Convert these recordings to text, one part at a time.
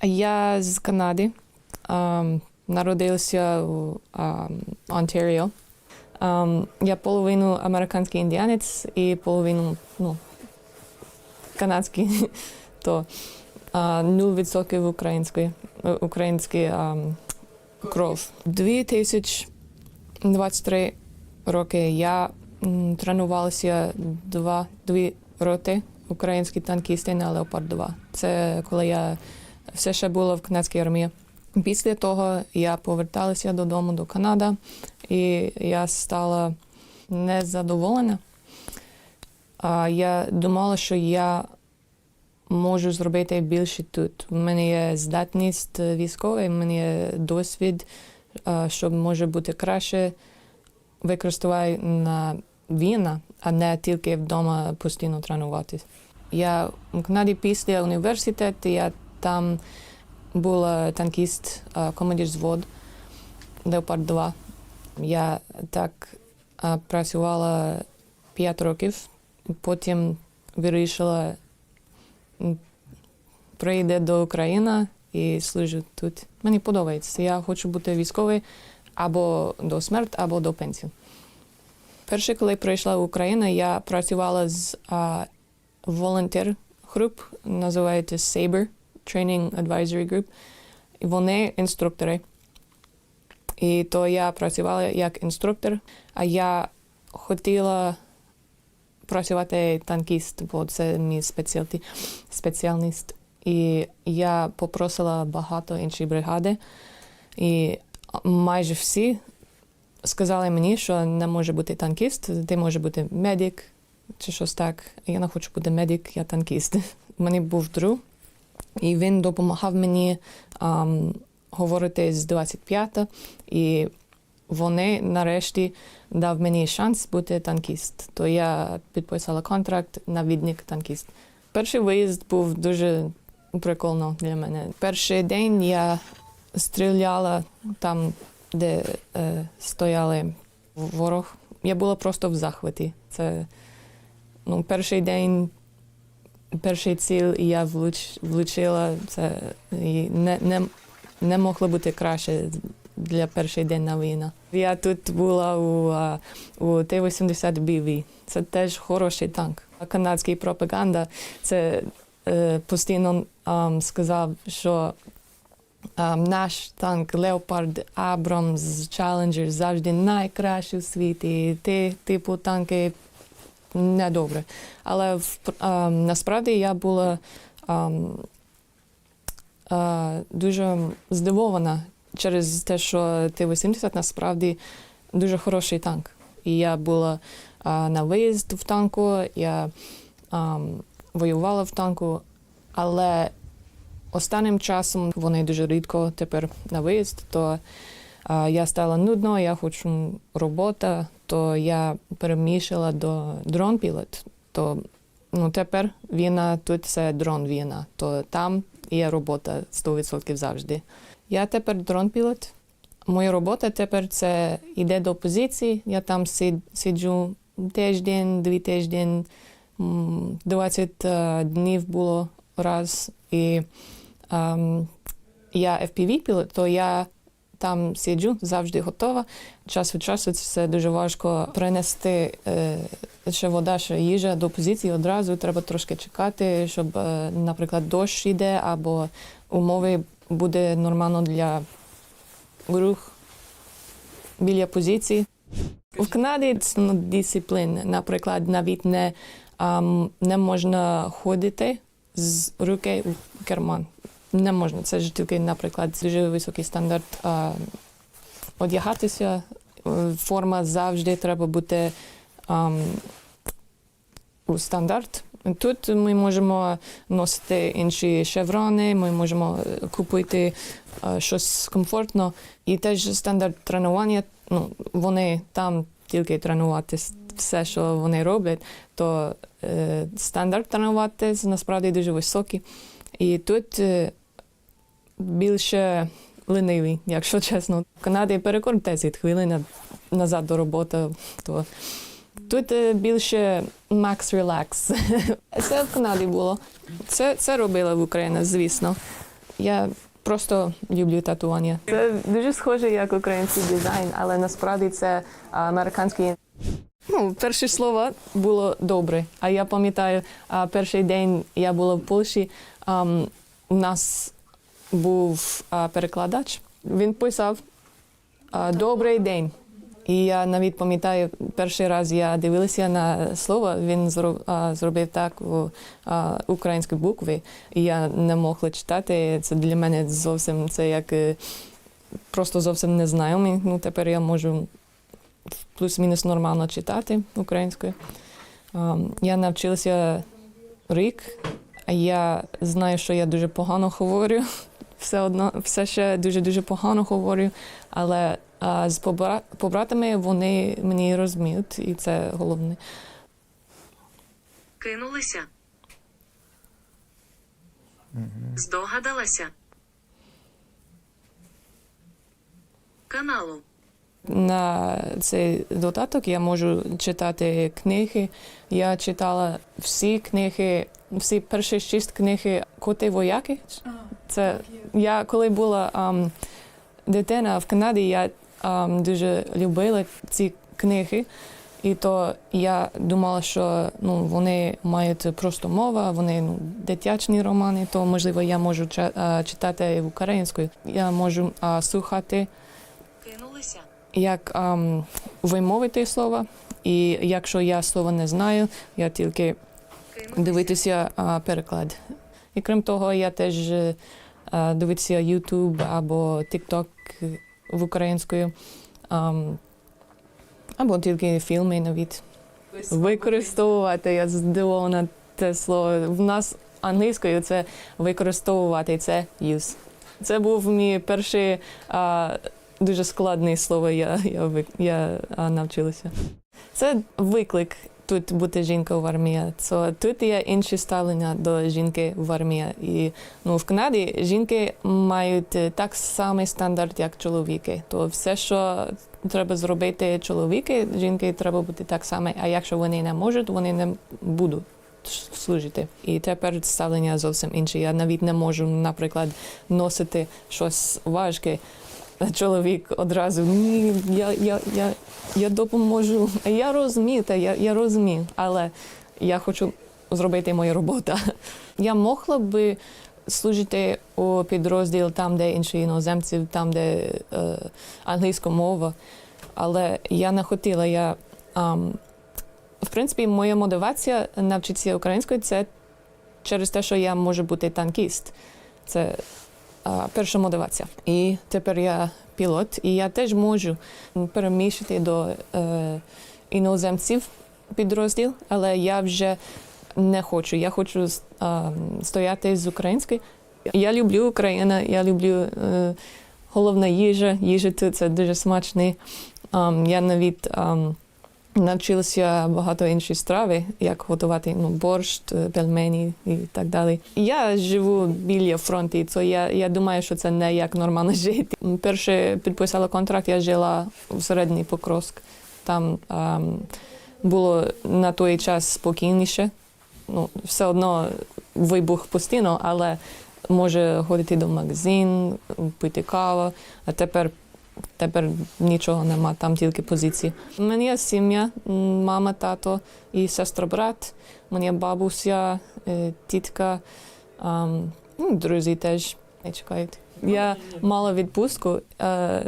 Я з Канади. Народився в Онтаріо. Я половину американський індіанець і половину канадський. То 0% український кров. 2023 роки я тренувалася 2 роки українські танкісти на Леопард-2. Це коли я все ще була в канадській армії. Після того я поверталася додому до Канади, і я стала незадоволена. Я думала, що я можу зробити більше тут. У мене є здатність військова, у мене є досвід, що може бути краще використовувати на війна, а не тільки вдома постійно тренуватися. Я в Канаді після університету, я там була танкіст, командир взводу Леопард-2. Я так працювала 5 років, потім вирішила прийти до України і служу тут. Мені подобається. Я хочу бути військовою або до смерті, або до пенсії. Перше, коли прийшла в Україну, я працювала з волонтер груп, називається SABRE, Training Advisory Group. І вони інструктори. І то я працювала як інструктор, а я хотіла працювати танкіст, бо це мій спеціальність. І я попросила багато інших бригади, і майже всі сказали мені, що не може бути танкіст, ти може бути медик чи щось так. Я не хочу бути медик, я танкіст. У мене був друг, і він допомагав мені говорити з 25-го, і вони нарешті дав мені шанс бути танкіст. То я підписала контракт навідник танкіст. Перший виїзд був дуже прикольно для мене. Перший день я стріляла там, де стояли ворог. Я була просто в захваті. Це перший день, перший ціль, і я влучила. Це не могло бути краще для перший день на війні. Я тут була у Т-80 BV. Це теж хороший танк. Канадська пропаганда це постійно сказав, що наш танк Leopard, Abrams, Challenger завжди найкращий у світі. Ті типу танки недобре. Але насправді я була дуже здивована через те, що Т-80 насправді дуже хороший танк. І я була на виїзд в танку, я воювала в танку, але останнім часом вони дуже рідко тепер на виїзд, то я стала нудно, я хочу робота, то я перемішала до дрон-пілот. То тепер війна, тут це дрон-війна, то там є робота 100% завжди. Я тепер дрон-пілот. Моя робота тепер це йде до позиції, я там сиджу тиждень, 2 тижні, 20 днів було раз. І я FPV-пілот, то я там сиджу, завжди готова. Час від часу це дуже важко принести ще вода, ще їжа до позиції одразу. Треба трошки чекати, щоб, наприклад, дощ йде або умови буде нормально для рух біля позиції. В Канаді це дисципліна. Наприклад, навіть не можна ходити з руки в карман. Не можна. Це ж тільки, наприклад, дуже високий стандарт одягатися. Форма завжди треба бути у стандарт. Тут ми можемо носити інші шеврони, ми можемо купити щось комфортне. І теж стандарт тренування, вони там тільки тренувати все, що вони роблять, то стандарт тренувати насправді дуже високий. І тут більше ленивий, якщо чесно. В Канаді перекор 10 хвилин назад до роботи, то тут більше max relax. Це в Канаді було. Це робила в Україні, звісно. Я просто люблю татуювання. Це дуже схоже як український дизайн, але насправді це американський. Ну, перше слово було добре. А я пам'ятаю, перший день я була в Польщі, у нас був перекладач. Він писав «Добрий день». І я навіть пам'ятаю, перший раз я дивилася на слово, він зробив так у українській букві, і я не могла читати. Це для мене зовсім, це як просто зовсім незнайомий. Ну, тепер я можу плюс-мінус нормально читати українською. Я навчилася рік, а я знаю, що я дуже погано говорю. Все ще дуже погано говорю, але з побратами вони мені розуміють, і це головне. Кинулися. Здогадалася. Каналу. На цей додаток я можу читати книги. Я читала всі книги, всі перші 6 книги «Коти-вояки». Це я коли була дитина в Канаді, я дуже любила ці книги. І то я думала, що вони мають просто мову, вони дитячі романи, то, можливо, я можу читати українською. Я можу слухати, Кинулися. як вимовити слова. І якщо я слова не знаю, я тільки дивитися переклад. І крім того, я теж дивитися YouTube або TikTok в українською. Або тільки фільми навіть. Використовувати, я здивована те слово. В нас англійською це використовувати, це use. Це був мій перший дуже складне слово, я навчилася. Це виклик тут бути жінкою в армії. Тут є інші ставлення до жінки в армії. І в Канаді жінки мають так самий стандарт, як чоловіки. То все, що треба зробити чоловіки, жінки треба бути так само. А якщо вони не можуть, вони не будуть служити. І тепер ставлення зовсім інше. Я навіть не можу, наприклад, носити щось важке. Чоловік одразу, ні, я допоможу. Я розумію, але я хочу зробити мою роботу. Я могла б служити у підрозділ там, де інші іноземці, там, де англійська мова, але я не хотіла. В принципі, моя мотивація навчитися українською – це через те, що я можу бути танкіст. Це перша мотивація. І тепер я пілот, і я теж можу переміщити до іноземців підрозділ, але я вже не хочу. Я хочу стояти з українською. Я люблю Україну, я люблю головна їжа. Їжа тут це дуже смачна. Я навіть навчилася багато інших страв, як готувати борщ, пельмені і так далі. Я живу біля фронту, то я думаю, що це не як нормально жити. Перше підписала контракт, я жила в Середній Покровськ. Там було на той час спокійніше. Все одно вибух постійно, але може ходити до магазину, пити каву, а тепер нічого нема, там тільки позиції. У мене є сім'я, мама, тато і сестра, брат. У мене є бабуся, тітка, друзі теж не чекають. Я мала відпустку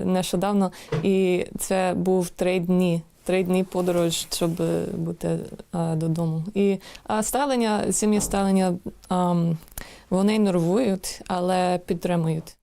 нещодавно, і це був 3 дні. 3 дні подорож, щоб бути додому. І сім'ї ставлення, вони нервують, але підтримують.